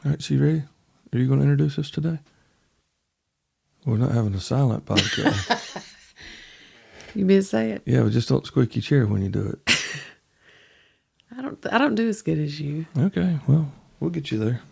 All right, so you ready? Are you going to introduce us today? We're not having a silent podcast. You mean to say it? Yeah, but just don't squeak your chair when you do it. I don't do as good as you. Okay, well, we'll get you there.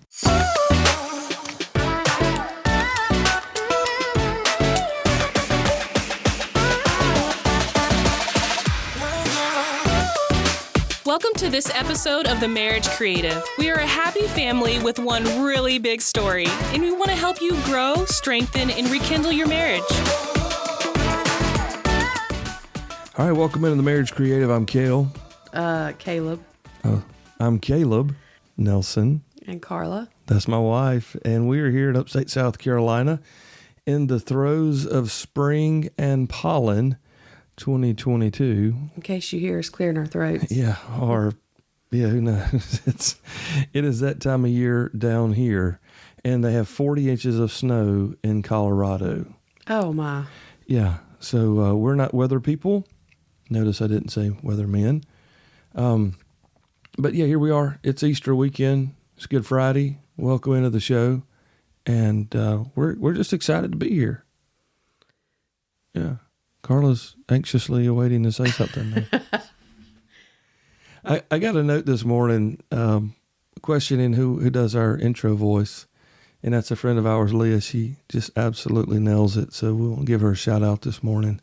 Welcome to this episode of The Marriage Creative. We are a happy family with one really big story, and we want to help you grow, strengthen, and rekindle your marriage. All right, welcome into The Marriage Creative. I'm Cale. Caleb. I'm Caleb Nelson. And Carla. That's my wife, and we are here in upstate South Carolina in the throes of spring and pollen 2022. In case you hear us clearing our throats. Yeah, who knows? It is that time of year down here, and they have 40 inches of snow in Colorado. Oh, my. Yeah, so we're not weather people. Notice I didn't say weathermen. But yeah, here we are. It's Easter weekend. It's Good Friday. Welcome into the show, and we're just excited to be here. Yeah. Carla's anxiously awaiting to say something. I got a note this morning questioning who does our intro voice, and that's a friend of ours, Leah. She just absolutely nails it, so we'll give her a shout out this morning.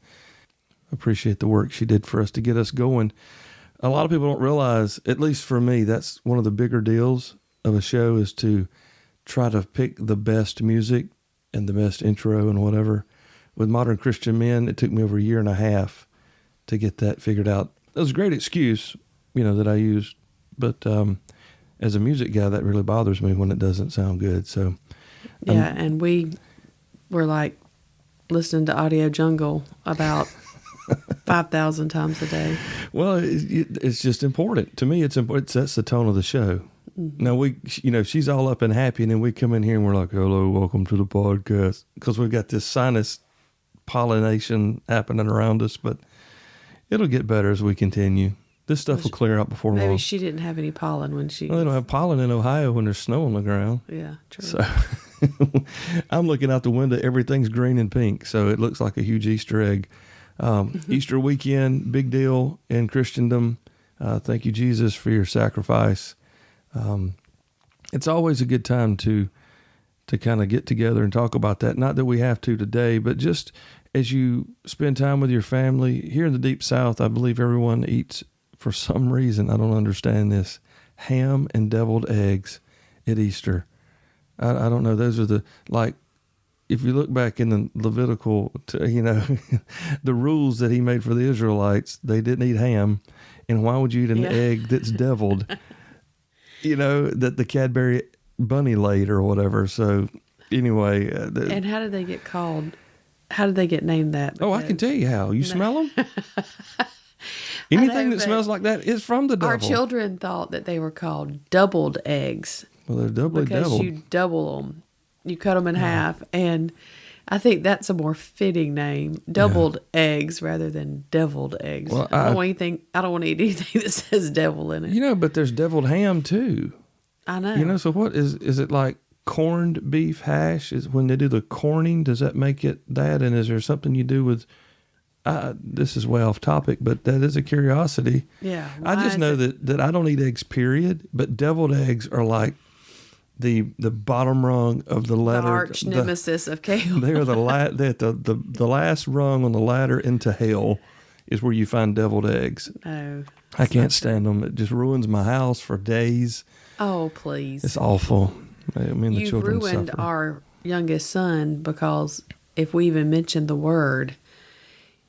Appreciate the work she did for us to get us going. A lot of people don't realize, at least for me, that's one of the bigger deals of a show is to try to pick the best music and the best intro and whatever. With Modern Christian Men, it took me over a year and a half to get that figured out. It was a great excuse, that I used, but as a music guy, that really bothers me when it doesn't sound good. So, yeah, and we were like listening to Audio Jungle about 5,000 times a day. Well, it's just important to me. It's important. It sets the tone of the show. Mm-hmm. Now she's all up and happy, and then we come in here and we're like, "Hello, welcome to the podcast," because we've got this sinus pollination happening around us, but it'll get better as we continue. This stuff will clear out before long. Maybe she didn't have any pollen when she... Well, they don't have pollen in Ohio when there's snow on the ground. Yeah, true. So I'm looking out the window. Everything's green and pink, so it looks like a huge Easter egg. Easter weekend, big deal in Christendom. Thank you, Jesus, for your sacrifice. It's always a good time to kind of get together and talk about that. Not that we have to today, but just as you spend time with your family. Here in the Deep South, I believe everyone eats, for some reason, I don't understand this, ham and deviled eggs at Easter. I don't know. Those are if you look back in the Levitical, the rules that he made for the Israelites, they didn't eat ham. And why would you eat an egg that's deviled? That the Cadbury bunny laid or whatever. So anyway. And how did they get called? How did they get named that? Because, I can tell you how. You smell them? Anything that smells like that is from the devil. Our children thought that they were called doubled eggs. Well, they're doubly because you double them. You cut them in half. And I think that's a more fitting name. Doubled eggs rather than deviled eggs. Well, I don't want to eat anything that says devil in it. But there's deviled ham too. I know. So what is it like corned beef hash? Is when they do the corning, does that make it that? And is there something you do with, this is way off topic, but that is a curiosity. Yeah. I just know that I don't eat eggs, period. But deviled eggs are like the bottom rung of the ladder. The arch nemesis of kale. They are the last rung on the ladder into hell is where you find deviled eggs. No. I can't stand them. It just ruins my house for days. Oh, please. It's awful. The children ruined suffer. Our youngest son because if we even mention the word,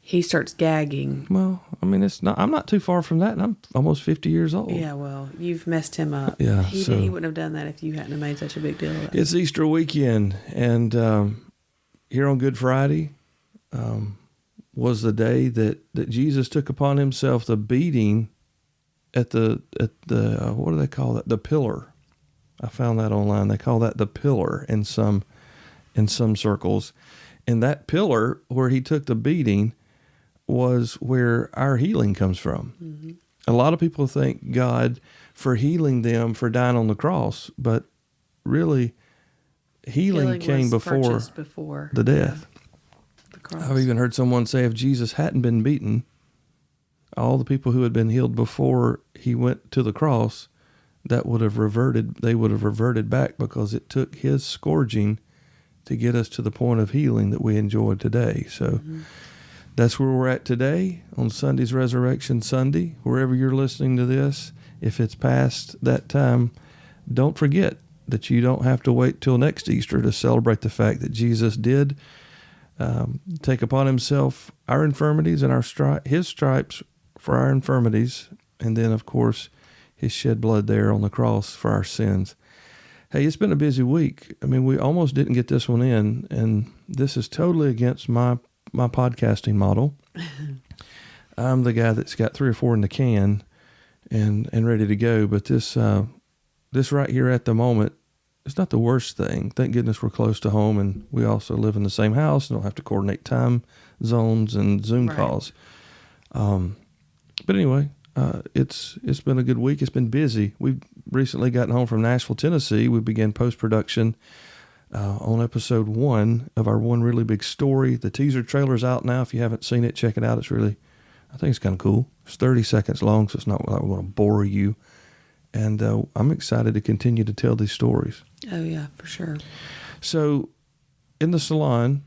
he starts gagging. Well, it's not. I'm not too far from that, and I'm almost 50 years old. Yeah, well, you've messed him up. Yeah, he wouldn't have done that if you hadn't have made such a big deal of it. It's Easter weekend, and here on Good Friday was the day that Jesus took upon himself the beating at the what do they call that? The pillar. I found that online. They call that the pillar in some circles. And that pillar where he took the beating was where our healing comes from. Mm-hmm. A lot of people thank God for healing them for dying on the cross, but really healing came was before before the death. the cross. I've even heard someone say if Jesus hadn't been beaten, all the people who had been healed before he went to the cross, they would have reverted back, because it took his scourging to get us to the point of healing that we enjoy today. So that's where we're at today on Sunday's Resurrection Sunday. Wherever you're listening to this, if it's past that time, don't forget that you don't have to wait till next Easter to celebrate the fact that Jesus did take upon himself our infirmities and his stripes for our infirmities, and then, of course, his shed blood there on the cross for our sins. Hey, it's been a busy week. I mean, we almost didn't get this one in, and this is totally against my podcasting model. I'm the guy that's got 3 or 4 in the can and ready to go, but this right here at the moment, it's not the worst thing. Thank goodness we're close to home, and we also live in the same house and don't have to coordinate time zones and Zoom calls. But anyway, it's been a good week. It's been busy. We've recently gotten home from Nashville, Tennessee. We began post-production on episode 1 of our One Really Big Story. The teaser trailer's out now. If you haven't seen it, check it out. I think it's kind of cool. It's 30 seconds long, so it's not like we're going to bore you. And I'm excited to continue to tell these stories. Oh, yeah, for sure. So in the salon,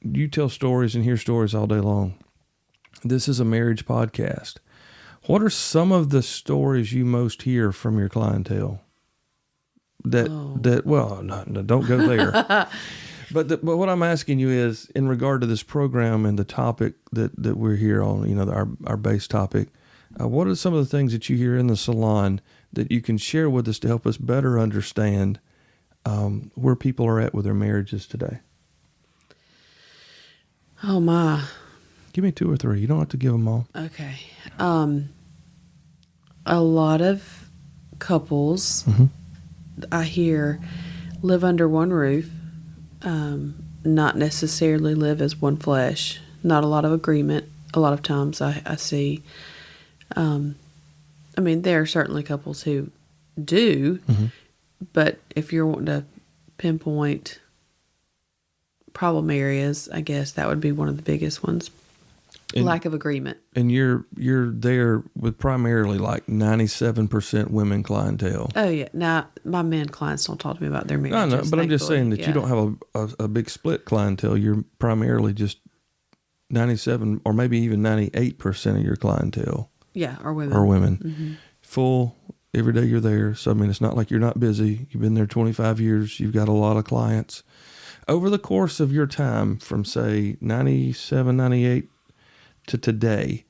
you tell stories and hear stories all day long. This is a marriage podcast. What are some of the stories you most hear from your clientele? Well, no, don't go there. But what I'm asking you is, in regard to this program and the topic that we're here on, our base topic, what are some of the things that you hear in the salon that you can share with us to help us better understand where people are at with their marriages today? Oh, my. Give me 2 or 3. You don't have to give them all. Okay. A lot of couples I hear live under one roof, not necessarily live as one flesh. Not a lot of agreement. A lot of times I see. I mean, there are certainly couples who do, but if you're wanting to pinpoint problem areas, I guess that would be one of the biggest ones. Lack of agreement. And you're there with primarily like 97% women clientele. Oh, yeah. Now, my men clients don't talk to me about their marriages. I know, but I'm just saying that you don't have a big split clientele. You're primarily just 97 or maybe even 98% of your clientele. Yeah, or women. Full, every day you're there. So, I mean, it's not like you're not busy. You've been there 25 years. You've got a lot of clients. Over the course of your time from, say, 97, 98 to today,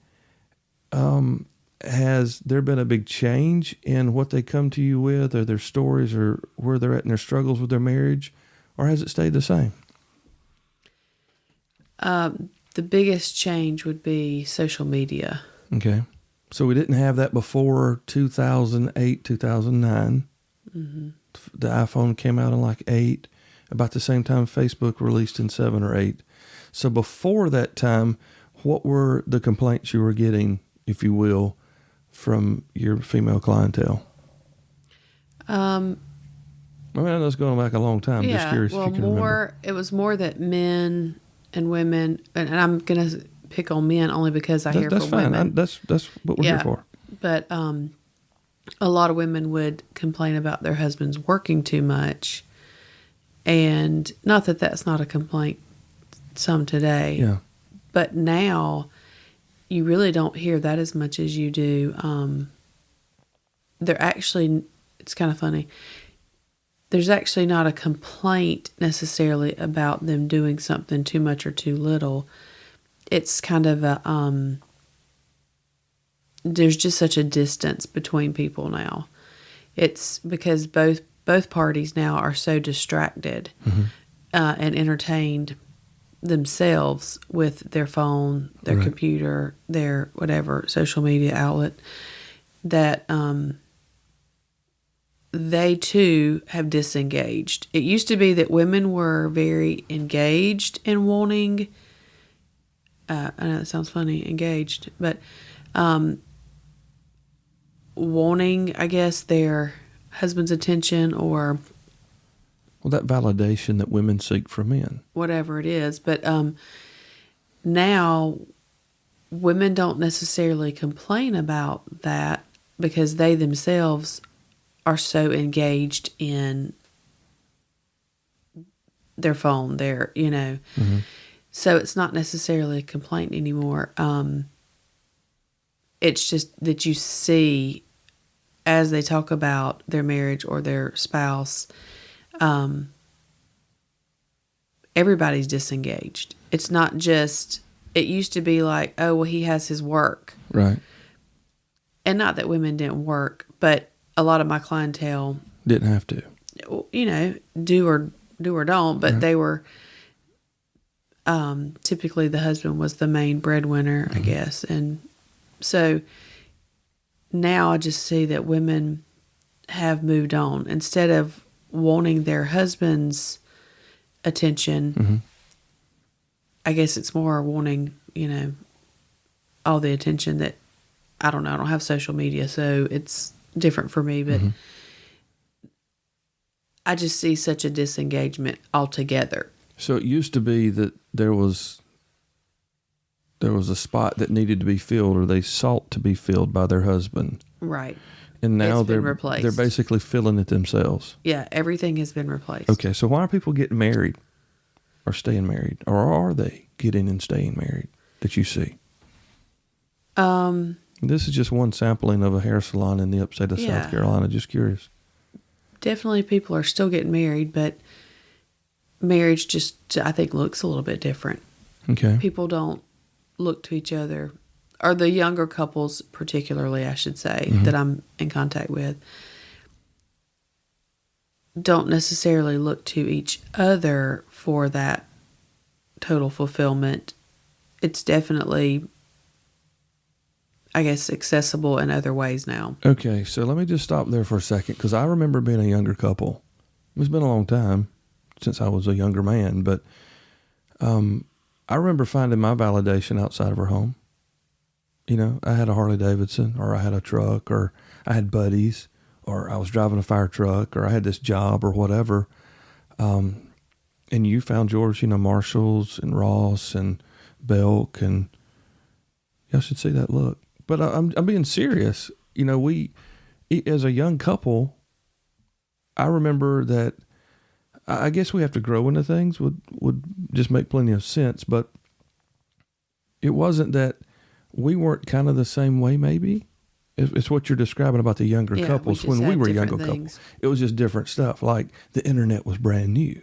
has there been a big change in what they come to you with, or their stories, or where they're at in their struggles with their marriage, or has it stayed the same? The biggest change would be social media. Okay. So we didn't have that before 2008, 2009. The iPhone came out in like 8, about the same time Facebook released in 7 or 8. So before that time, what were the complaints you were getting, if you will, from your female clientele? I mean, I know it's going back a long time. Yeah, just curious if you can remember. It was more that men and women, and I'm going to pick on men only because I hear that's for fine. women. That's what we're here for. But a lot of women would complain about their husbands working too much, and not that that's not a complaint some today. Yeah. But now, you really don't hear that as much as you do. It's kind of funny. There's actually not a complaint necessarily about them doing something too much or too little. It's kind of there's just such a distance between people now. It's because both parties now are so distracted and entertained themselves with their phone, their computer, their whatever social media outlet, that they too have disengaged. It used to be that women were very engaged in wanting, I know it sounds funny, engaged, but wanting, I guess, their husband's attention or Well, that validation that women seek from men. Whatever it is. But now women don't necessarily complain about that because they themselves are so engaged in their phone, so it's not necessarily a complaint anymore. It's just that you see as they talk about their marriage or their spouse, everybody's disengaged. It's not just, it used to be like, oh, well, he has his work. Right. And not that women didn't work, but a lot of my clientele didn't have to, do or don't, but right. They were, typically the husband was the main breadwinner, I guess. And so now I just see that women have moved on. Instead of wanting their husband's attention, I guess it's more wanting, all the attention that, I don't know, I don't have social media, so it's different for me, but I just see such a disengagement altogether. So it used to be that there was a spot that needed to be filled, or they sought to be filled by their husband. Right. And now they're replaced. They're basically filling it themselves. Yeah, everything has been replaced. Okay, so why are people getting married or staying married? Or are they getting and staying married that you see? This is just one sampling of a hair salon in the upstate of South Carolina. Just curious. Definitely people are still getting married, but marriage just, I think, looks a little bit different. Okay. People don't look to each other, or the younger couples particularly, I should say, that I'm in contact with, don't necessarily look to each other for that total fulfillment. It's definitely, I guess, accessible in other ways now. Okay, so let me just stop there for a second, because I remember being a younger couple. It's been a long time since I was a younger man, but I remember finding my validation outside of our home. I had a Harley Davidson, or I had a truck, or I had buddies, or I was driving a fire truck, or I had this job or whatever. And you found yours, Marshalls and Ross and Belk, and y'all should see that look. But I'm being serious. We, as a young couple, I remember that, I guess we have to grow into things would just make plenty of sense, but it wasn't that we weren't kind of the same way, maybe. It's what you're describing about the younger couples when we were younger couples. It was just different stuff. Like the internet was brand new.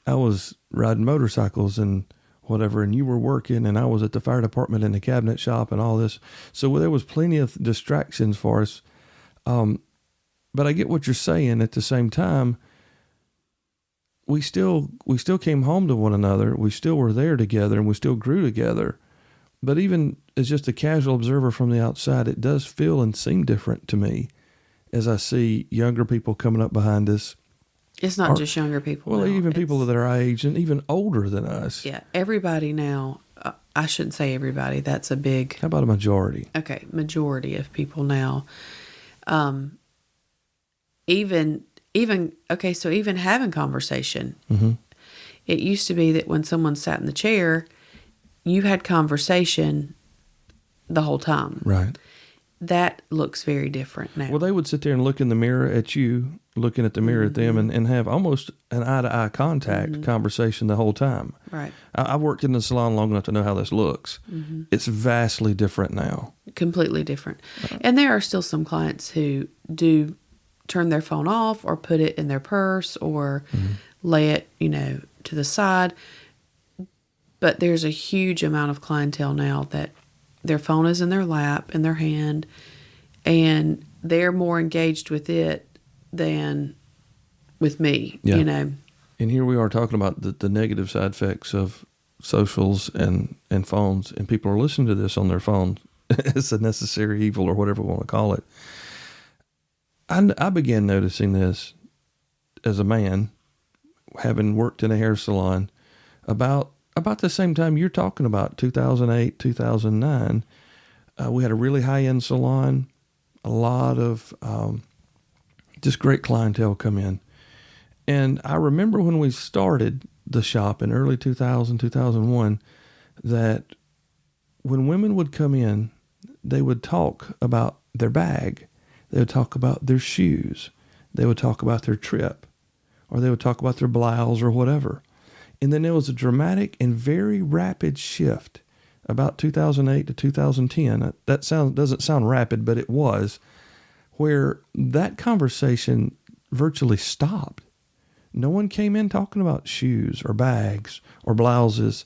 I was riding motorcycles and whatever, and you were working, and I was at the fire department in the cabinet shop and all this. So there was plenty of distractions for us. But I get what you're saying. At the same time, we still came home to one another. We still were there together, and we still grew together. But even as just a casual observer from the outside, it does feel and seem different to me as I see younger people coming up behind us. It's not just younger people. Well, now. Even people that are our age and even older than us. Yeah, everybody now. I shouldn't say everybody. That's a big. How about a majority? Okay, majority of people now. Even having conversation. It used to be that when someone sat in the chair, you had conversation the whole time. Right. That looks very different now. Well, they would sit there and look in the mirror at you, looking at the mirror at them, and have almost an eye-to-eye contact conversation the whole time. Right. I've worked in the salon long enough to know how this looks. It's vastly different now. Completely different. And there are still some clients who do turn their phone off or put it in their purse or lay it, to the side. But there's a huge amount of clientele now that their phone is in their lap, in their hand, and they're more engaged with it than with me, And here we are talking about the negative side effects of socials and phones, and people are listening to this on their phone. It's a necessary evil, or whatever we want to call it. I began noticing this as a man, having worked in a hair salon about the same time you're talking about, 2008, 2009. We had a really high-end salon, a lot of just great clientele come in. And I remember when we started the shop in early 2000, 2001, that when women would come in, they would talk about their bag. They would talk about their shoes. They would talk about their trip, or they would talk about their blouse or whatever. And then there was a dramatic and very rapid shift about 2008 to 2010. That doesn't sound rapid, but it was, where that conversation virtually stopped. No one came in talking about shoes or bags or blouses.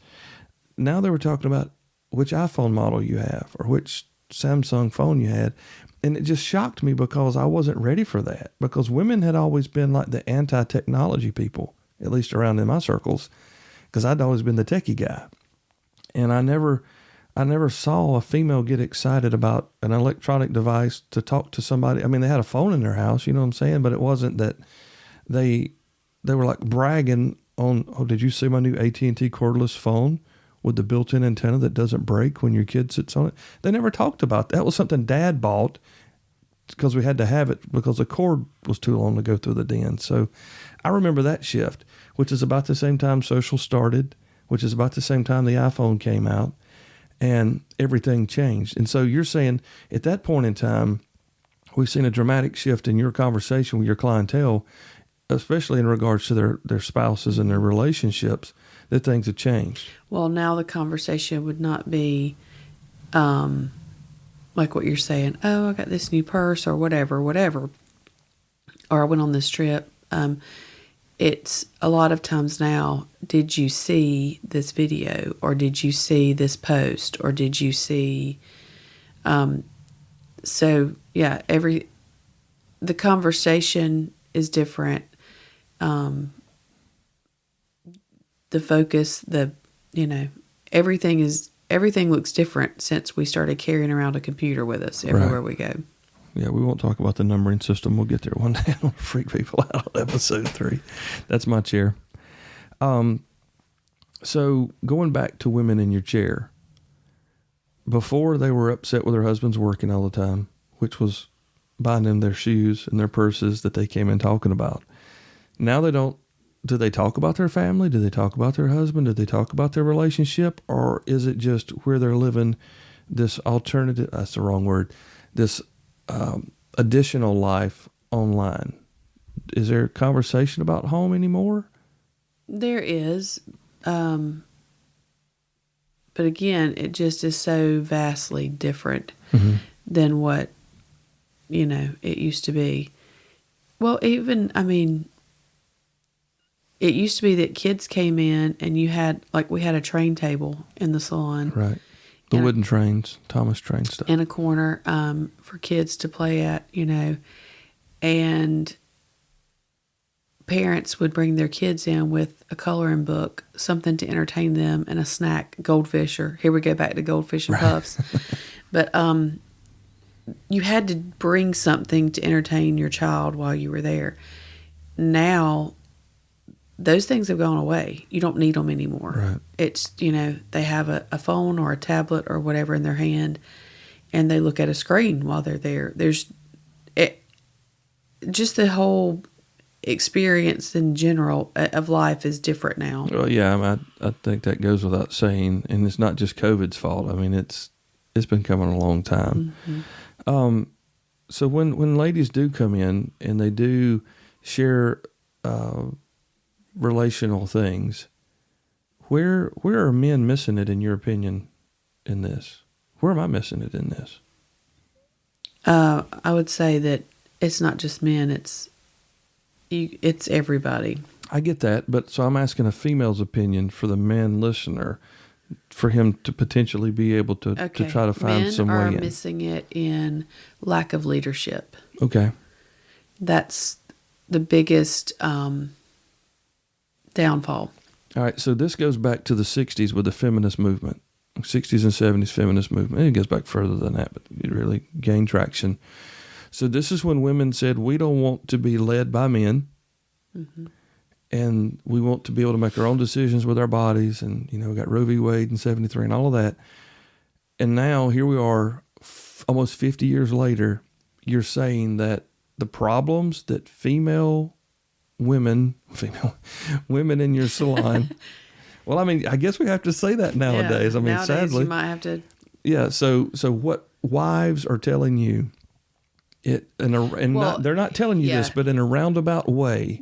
Now they were talking about which iPhone model you have or which Samsung phone you had. And it just shocked me because I wasn't ready for that, because women had always been like the anti-technology people, at least around in my circles, because I'd always been the techie guy. And I never saw a female get excited about an electronic device to talk to somebody. I mean, they had a phone in their house, you know what I'm saying? But it wasn't that they were like bragging on, oh, did you see my new AT&T cordless phone with the built-in antenna that doesn't break when your kid sits on it? They never talked about that. That was something Dad bought because we had to have it because the cord was too long to go through the den. So I remember that shift, which is about the same time social started, which is about the same time the iPhone came out, and everything changed. And so you're saying at that point in time, we've seen a dramatic shift in your conversation with your clientele, especially in regards to their spouses and their relationships, that things have changed. Well, now the conversation would not be like what you're saying, oh, I got this new purse or whatever, or I went on this trip. It's a lot of times now, did you see this video, or did you see this post, or did you see, so yeah, the conversation is different. The focus, everything looks different since we started carrying around a computer with us everywhere we go. Yeah, we won't talk about the numbering system. We'll get there one day. I don't freak people out on episode 3. That's my chair. So going back to women in your chair, before they were upset with their husbands working all the time, which was buying them their shoes and their purses that they came in talking about. Now they don't. Do they talk about their family? Do they talk about their husband? Do they talk about their relationship? Or is it just where they're living this alternative, that's the wrong word, this additional life online? Is there a conversation about home anymore? There is. But again, it just is so vastly different than what, it used to be. Well, even, it used to be that kids came in and we had a train table in the salon. Right. The wooden trains, Thomas train stuff. In a corner for kids to play at, and parents would bring their kids in with a coloring book, something to entertain them, and a snack, goldfish, or here we go back to goldfish and puffs. But you had to bring something to entertain your child while you were there. Now, those things have gone away. You don't need them anymore. Right. It's, they have a phone or a tablet or whatever in their hand, and they look at a screen while they're there. Just the whole experience in general of life is different now. Well, yeah, I think that goes without saying, and it's not just COVID's fault. It's been coming a long time. Mm-hmm. So when ladies do come in and they do share relational things, where are men missing it in your opinion in this? Where am I missing it in this? I would say that it's not just men, it's everybody. I get that, but so I'm asking a female's opinion for the man listener, for him to potentially be able to try to find some way in. Men are missing it in lack of leadership. Okay. That's the biggest downfall. All right, so this goes back to the 60s with the feminist movement. 60s and 70s feminist movement. It goes back further than that, but it really gained traction. So this is when women said, we don't want to be led by men, mm-hmm. and we want to be able to make our own decisions with our bodies, and, we got Roe v. Wade in 73 and all of that. And now here we are, almost 50 years later, you're saying that the problems that female women in your salon. Well, I mean, I guess we have to say that nowadays. Yeah, I mean, nowadays sadly, you might have to. Yeah. So what wives are telling you, they're not telling you this, but in a roundabout way,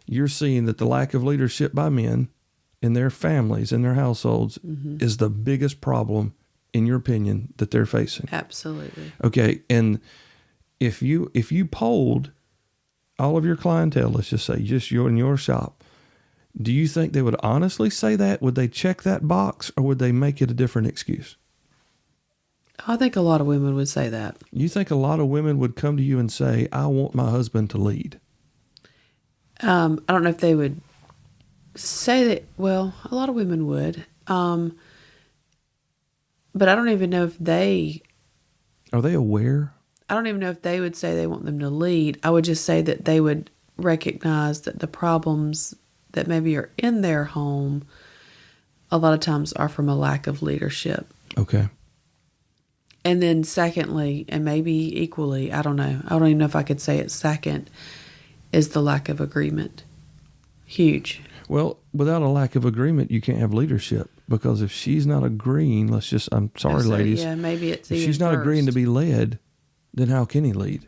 you're seeing that the lack of leadership by men in their families, in their households, is the biggest problem, in your opinion, that they're facing. Absolutely. Okay. And if you polled all of your clientele, let's just say just you in your shop, do you think they would honestly say that? Would they check that box, or would they make it a different excuse? I think a lot of women would say that. You think a lot of women would come to you and say, I want my husband to lead? I don't know if they would say that. Well, a lot of women would. But I don't even know if they... Are they aware? I don't even know if they would say they want them to lead. I would just say that they would recognize that the problems that maybe are in their home a lot of times are from a lack of leadership. Okay. And then secondly, and maybe equally, I don't know. I don't even know if I could say it second, is the lack of agreement. Huge. Well, without a lack of agreement, you can't have leadership, because if she's not agreeing, I'm sorry, ladies. Yeah, maybe it's if she's not agreeing to be led, then how can he lead?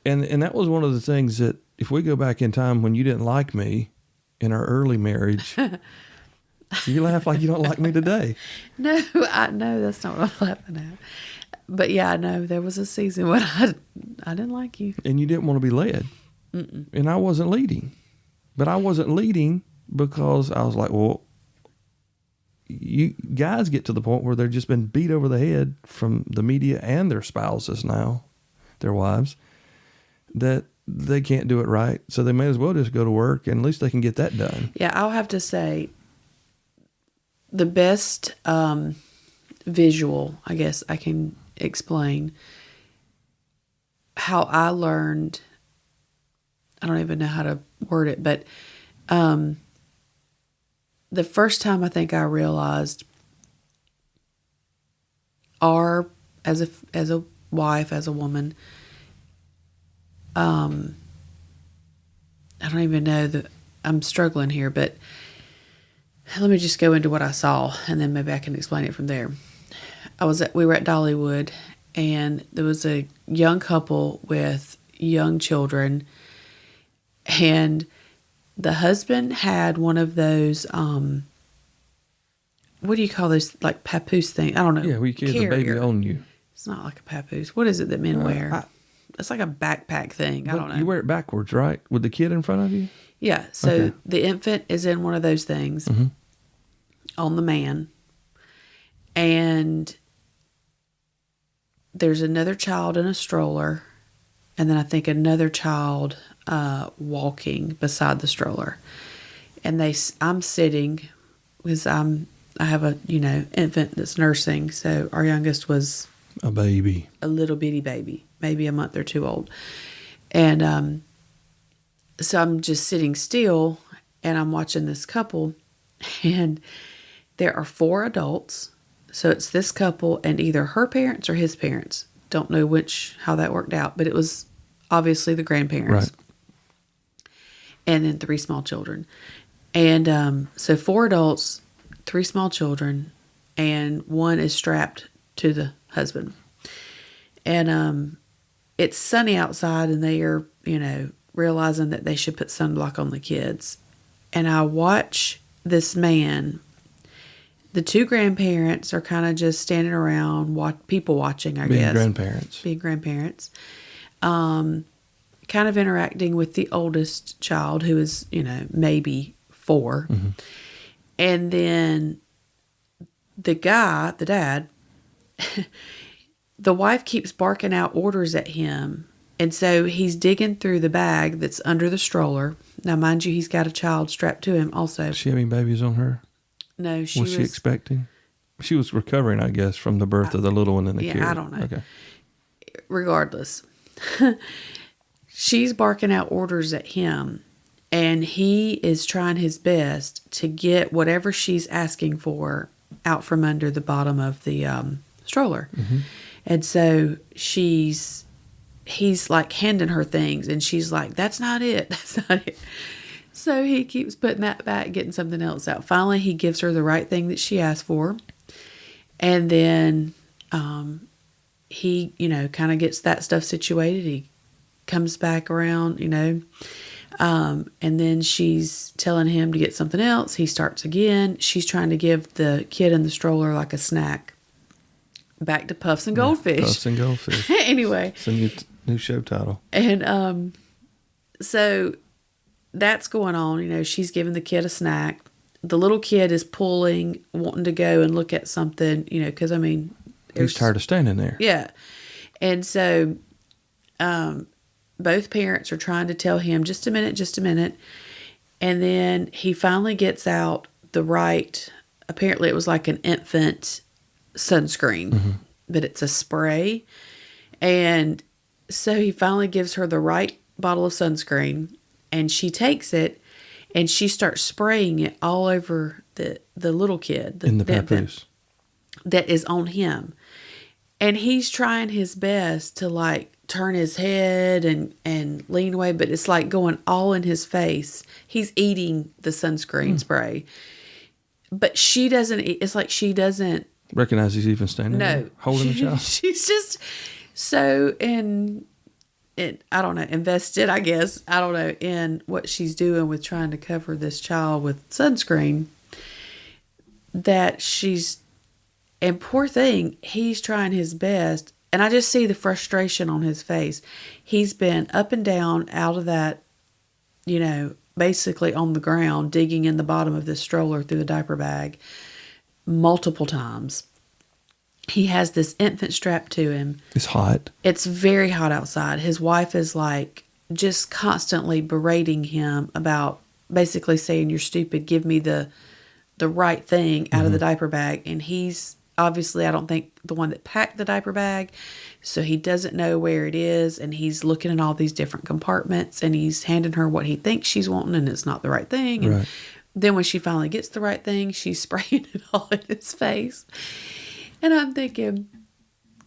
And that was one of the things that, if we go back in time when you didn't like me in our early marriage, you laugh like you don't like me today. No, that's not what I'm laughing at. But yeah, I know there was a season when I didn't like you. And you didn't want to be led. Mm-mm. And I wasn't leading. But I wasn't leading because I was like, well, you guys get to the point where they've just been beat over the head from the media and their spouses now, their wives, that they can't do it right. So they may as well just go to work, and at least they can get that done. Yeah, I'll have to say the best visual, I guess I can explain how I learned. I don't even know how to word it, but the first time I think I realized as a wife, as a woman, I don't even know that I'm struggling here, but let me just go into what I saw, and then maybe I can explain it from there. We were at Dollywood, and there was a young couple with young children, and the husband had one of those, what do you call those, like papoose thing? I don't know. Yeah, we carry the baby on you. It's not like a papoose. What is it that men wear? It's like a backpack thing. I don't know. You wear it backwards, right? With the kid in front of you? Yeah. So the infant is in one of those things on the man. And there's another child in a stroller. And then I think another child walking beside the stroller. And I'm sitting because I have a, infant that's nursing. So our youngest was a baby, a little bitty baby, maybe a month or two old. And so I'm just sitting still, and I'm watching this couple, and there are 4 adults. So it's this couple and either her parents or his parents. Don't know how that worked out, but it was obviously the grandparents. Right. And then 3 small children. And so 4 adults, 3 small children, and one is strapped to the husband. And it's sunny outside, and they are, realizing that they should put sunblock on the kids. And I watch this man. The 2 grandparents are kind of just standing around, people watching, I guess. Being grandparents. Kind of interacting with the oldest child, who is, maybe 4. Mm-hmm. And then the dad, the wife keeps barking out orders at him. And so he's digging through the bag that's under the stroller. Now, mind you, he's got a child strapped to him also. Is she having babies on her? No, was she expecting? She was recovering, I guess, from the birth of the little one in the carrier. Yeah, I don't know. Okay. Regardless, she's barking out orders at him, and he is trying his best to get whatever she's asking for out from under the bottom of the stroller. Mm-hmm. And so he's like handing her things, and she's like, that's not it. That's not it. So he keeps putting that back, getting something else out. Finally, he gives her the right thing that she asked for. And then he, kind of gets that stuff situated. He comes back around, and then she's telling him to get something else. He starts again. She's trying to give the kid in the stroller like a snack. Back to Puffs and Goldfish. Puffs and Goldfish. Anyway. It's a new show title. And so that's going on. She's giving the kid a snack. The little kid is pulling, wanting to go and look at something, because, he's tired of standing there. Yeah. And so both parents are trying to tell him, just a minute. And then he finally gets out the right, apparently it was like an infant sunscreen, but it's a spray. And so he finally gives her the right bottle of sunscreen, and she takes it and she starts spraying it all over the little kid, in the papoose that is on him. And he's trying his best to like turn his head and lean away, but it's like going all in his face. He's eating the sunscreen spray, but she doesn't. It's like she doesn't recognize he's even standing there holding the child. She's just so I don't know, invested, I guess, I don't know, in what she's doing with trying to cover this child with sunscreen, that and poor thing, he's trying his best. And I just see the frustration on his face. He's been up and down out of that, basically on the ground, digging in the bottom of this stroller through the diaper bag multiple times. He has this infant strapped to him. It's hot. It's very hot outside. His wife is like just constantly berating him about basically saying, "You're stupid. Give me the right thing out of the diaper bag." And he's obviously, I don't think, the one that packed the diaper bag. So he doesn't know where it is. And he's looking at all these different compartments, and he's handing her what he thinks she's wanting, and it's not the right thing. And then when she finally gets the right thing, she's spraying it all in his face. And I'm thinking,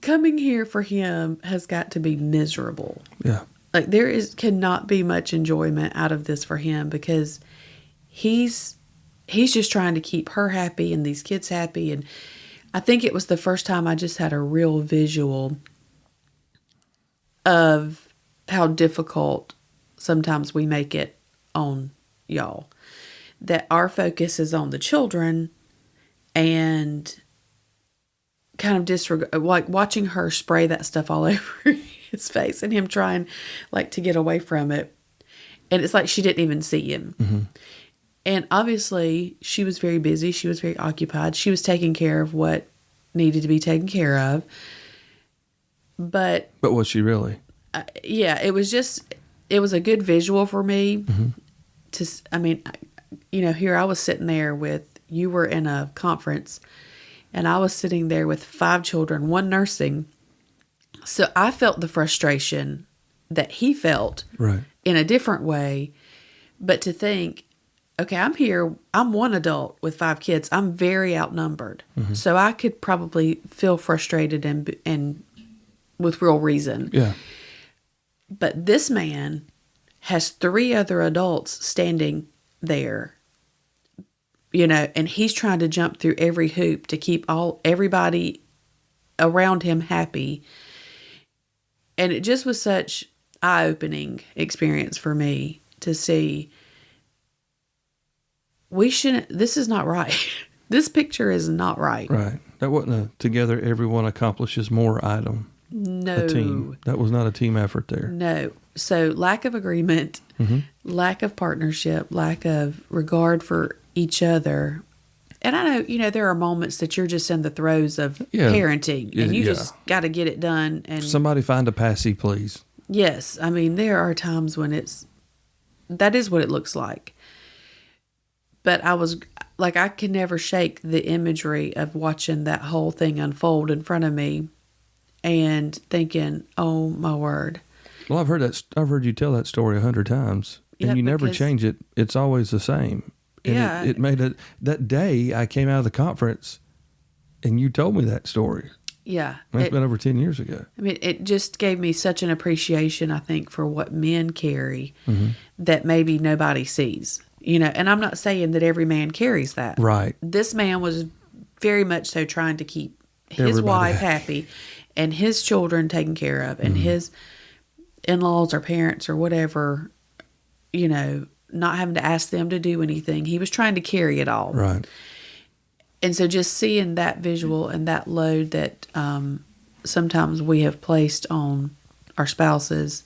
coming here for him has got to be miserable. Yeah. Like cannot be much enjoyment out of this for him, because he's just trying to keep her happy and these kids happy. And I think it was the first time I just had a real visual of how difficult sometimes we make it on y'all. That our focus is on the children, and kind of disregard, like watching her spray that stuff all over his face, and him trying like to get away from it. And it's like she didn't even see him. And obviously she was very busy. She was very occupied. She was taking care of what needed to be taken care of. But was she really? Yeah, it was a good visual for me. Here I was sitting there you were in a conference, and I was sitting there with 5 children, 1 nursing. So I felt the frustration that he felt in a different way. But to think, okay, I'm here, I'm one adult with 5 kids. I'm very outnumbered. So I could probably feel frustrated and with real reason. Yeah. But this man has 3 other adults standing there, and he's trying to jump through every hoop to keep everybody around him happy. And it just was such eye-opening experience for me to see, this is not right. This picture is not right. Right. That wasn't a together everyone accomplishes more item. No. A team. That was not a team effort there. No. So lack of agreement, lack of partnership, lack of regard for each other. And I know, there are moments that you're just in the throes of parenting, and you just got to get it done. And somebody find a passy, please. Yes. I mean, there are times when that is what it looks like. But I was like, I can never shake the imagery of watching that whole thing unfold in front of me and thinking, oh my word. Well, I've heard you tell that story 100 times, and you never change it. It's always the same. And it made that day I came out of the conference, and you told me that story. Yeah. It's been over 10 years ago. I mean, it just gave me such an appreciation, I think, for what men carry that maybe nobody sees. You know, and I'm not saying that every man carries that. Right. This man was very much so trying to keep his Everybody wife happy and his children taken care of and his in-laws or parents or whatever, you know, not having to ask them to do anything. He was trying to carry it all. Right. And so just seeing that visual and that load that sometimes we have placed on our spouses,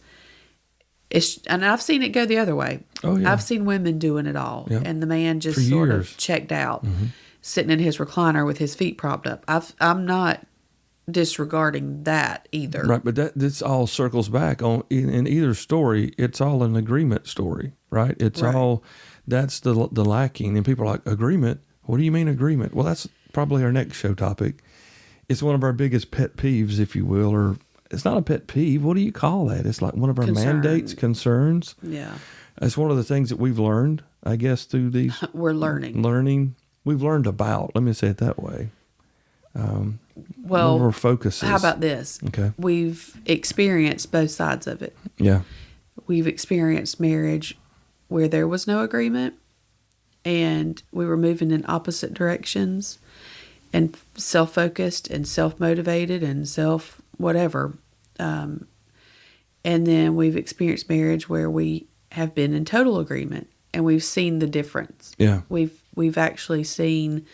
and I've seen it go the other way. Oh, yeah. I've seen women doing it all, and the man just For sort years. of checked out, sitting in his recliner with his feet propped up. I'm not disregarding that either. Right, but this all circles back on in either story. It's all an agreement story, right? It's all that's the lacking, and people are like, agreement. What do you mean agreement? Well, that's probably our next show topic. It's one of our biggest pet peeves, if you will, or it's not a pet peeve. What do you call that? It's like one of our mandates, concerns. Yeah. It's one of the things that we've learned, I guess, through these. We're learning. We've learned about. Let me say it that way. Well, one of our focuses. How about this? Okay. We've experienced both sides of it. Yeah. We've experienced marriage where there was no agreement and we were moving in opposite directions and self-focused and self-motivated and self-whatever. And then we've experienced marriage where we have been in total agreement and we've seen the difference. Yeah. We've actually seen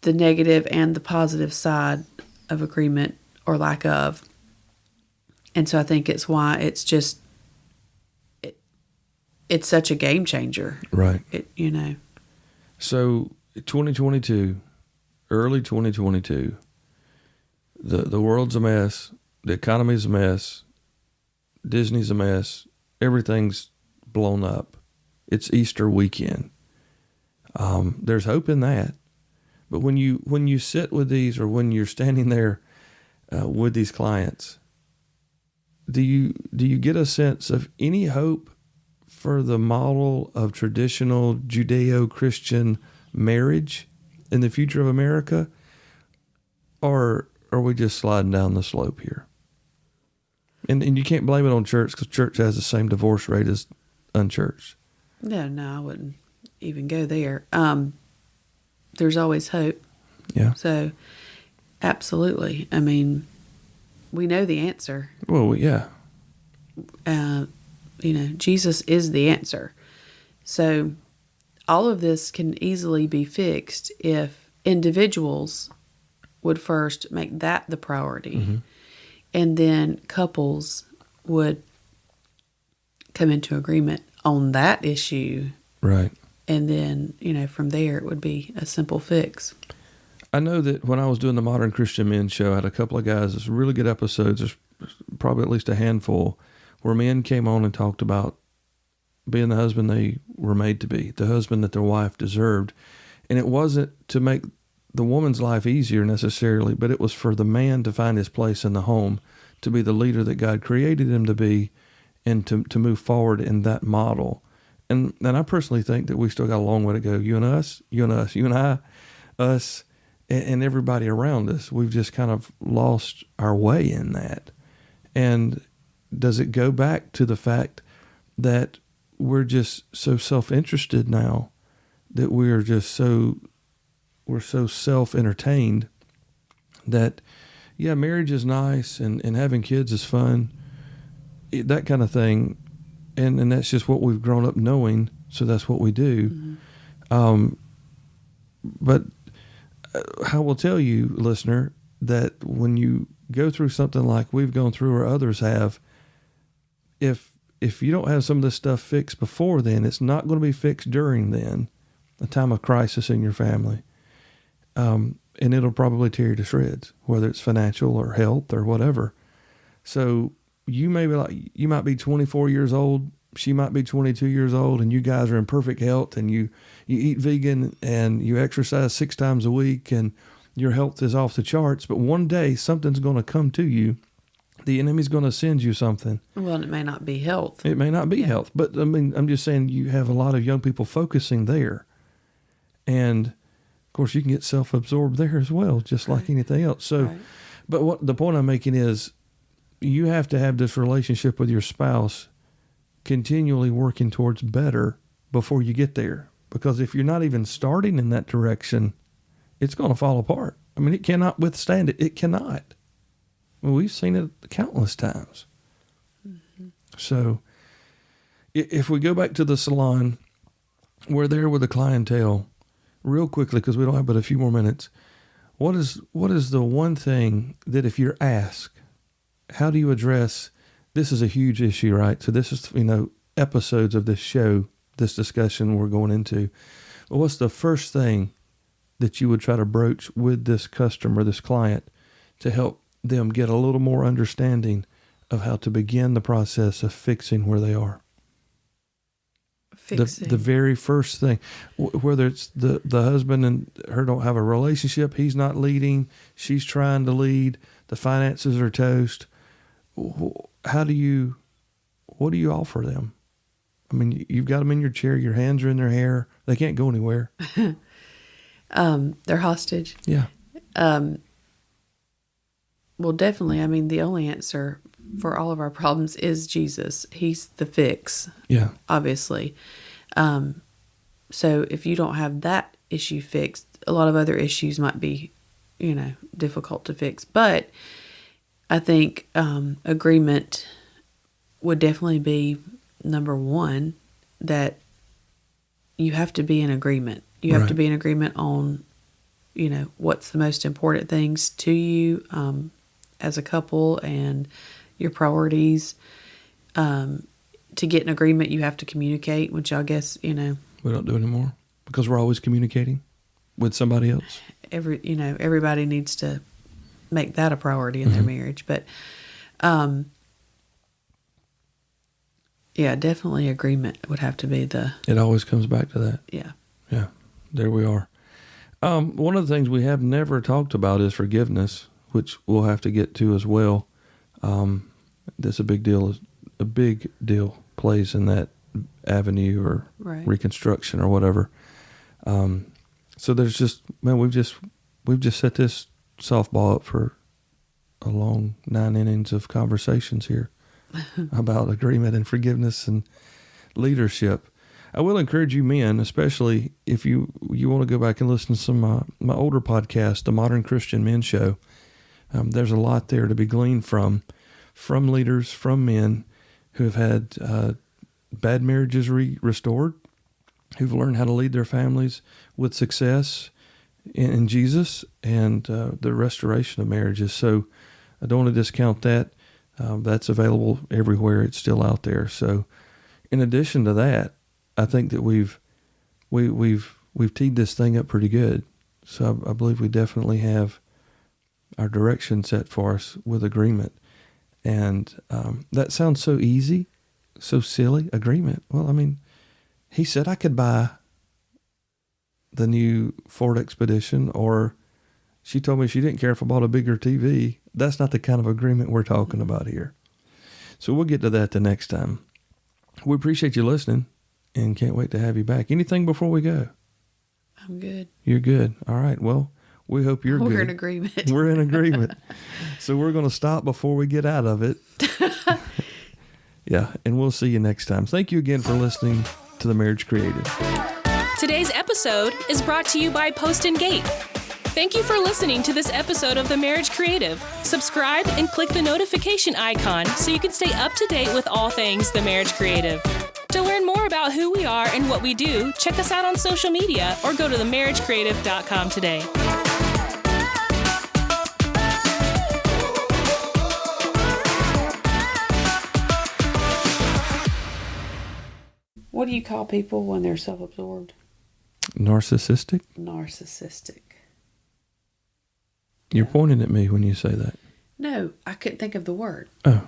the negative and the positive side of agreement or lack of. And so I think it's why it's just, it's such a game changer. Right. You know. So 2022, early 2022, the world's a mess. The economy's a mess. Disney's a mess. Everything's blown up. It's Easter weekend. There's hope in that. But when you sit with these, or when you're standing there with these clients, do you get a sense of any hope for the model of traditional Judeo-Christian marriage in the future of America, or are we just sliding down the slope here? And you can't blame it on church, because church has the same divorce rate as unchurched. No, I wouldn't even go there. There's always hope. Yeah. So, absolutely. I mean, we know the answer. Well, yeah. Jesus is the answer. So, all of this can easily be fixed if individuals would first make that the priority. And then couples would come into agreement on that issue. Right. And then, from there, it would be a simple fix. I know that when I was doing the Modern Christian Men show, I had a couple of guys, it's really good episodes, there's probably at least a handful, where men came on and talked about being the husband they were made to be, the husband that their wife deserved. And it wasn't to make the woman's life easier necessarily, but it was for the man to find his place in the home, to be the leader that God created him to be, and to move forward in that model. And I personally think that we still got a long way to go. You and I, us, and everybody around us. We've just kind of lost our way in that. And does it go back to the fact that we're just so self-interested now, that we're so self-entertained that, yeah, marriage is nice and having kids is fun, that kind of thing. And that's just what we've grown up knowing, so that's what we do. But I will tell you, listener, that when you go through something like we've gone through or others have, if you don't have some of this stuff fixed before then, it's not going to be fixed during then, a time of crisis in your family. And it'll probably tear you to shreds, whether it's financial or health or whatever. So you might be 24 years old, she might be 22 years old, and you guys are in perfect health, and you eat vegan and you exercise 6 times a week and your health is off the charts. But one day something's going to come to you. The enemy's going to send you something. Well, it may not be health. It may not be health, but I mean, I'm just saying you have a lot of young people focusing there. And Of course, you can get self-absorbed there as well, just like anything else. So, Right. but what the point I'm making is you have to have this relationship with your spouse continually working towards better before you get there. Because if you're not even starting in that direction, it's going to fall apart. I mean, it cannot withstand it. It cannot. Well, we've seen it countless times. Mm-hmm. So if we go back to the salon, we're there with the clientele real quickly because we don't have but a few more minutes. What is the one thing that if you're asked, how do you address, this is a huge issue, right? So this is, episodes of this show, this discussion we're going into. But what's the first thing that you would try to broach with this customer, this client, to help them get a little more understanding of how to begin the process of fixing where they are? The very first thing, whether it's the husband and her don't have a relationship, he's not leading, she's trying to lead, the finances are toast. What do you offer them? I mean, you've got them in your chair, your hands are in their hair, they can't go anywhere. They're hostage. Yeah. Well, definitely. I mean, the only answer for all of our problems is Jesus. He's the fix. Yeah. Obviously. So if you don't have that issue fixed, a lot of other issues might be, difficult to fix. But I think agreement would definitely be number one, that you have to be in agreement. You have to be in agreement on, what's the most important things to you as a couple and your priorities. To get an agreement, you have to communicate, which I guess, we don't do anymore because we're always communicating with somebody else. Everybody needs to make that a priority in their marriage. But, yeah, definitely agreement would have to be It always comes back to that. Yeah. Yeah. There we are. One of the things we have never talked about is forgiveness, which we'll have to get to as well. That's a big deal. A big deal plays in that avenue or reconstruction or whatever. So there's just, man, we've just set this softball up for a long 9 innings of conversations here about agreement and forgiveness and leadership. I will encourage you men, especially if you want to go back and listen to some of my older podcast, the Modern Christian Men Show. There's a lot there to be gleaned from leaders, from men who have had bad marriages restored, who've learned how to lead their families with success in Jesus and the restoration of marriages. So I don't want to discount that. That's available everywhere. It's still out there. So in addition to that, I think that we've teed this thing up pretty good. So I believe we definitely have our direction set for us with agreement. And that sounds so easy, so silly, agreement. Well, I mean, he said I could buy the new Ford Expedition, or she told me she didn't care if I bought a bigger TV. That's not the kind of agreement we're talking about here. So we'll get to that the next time. We appreciate you listening and can't wait to have you back. Anything before we go? I'm good. You're good. All right. Well, we hope you're good. We're in agreement. We're in agreement. So we're going to stop before we get out of it. Yeah, and we'll see you next time. Thank you again for listening to The Marriage Creative. Today's episode is brought to you by Post and Gate. Thank you for listening to this episode of The Marriage Creative. Subscribe and click the notification icon so you can stay up to date with all things The Marriage Creative. To learn more about who we are and what we do, check us out on social media or go to themarriagecreative.com today. What do you call people when they're self-absorbed? Narcissistic? Narcissistic. You're pointing at me when you say that. No, I couldn't think of the word. Oh.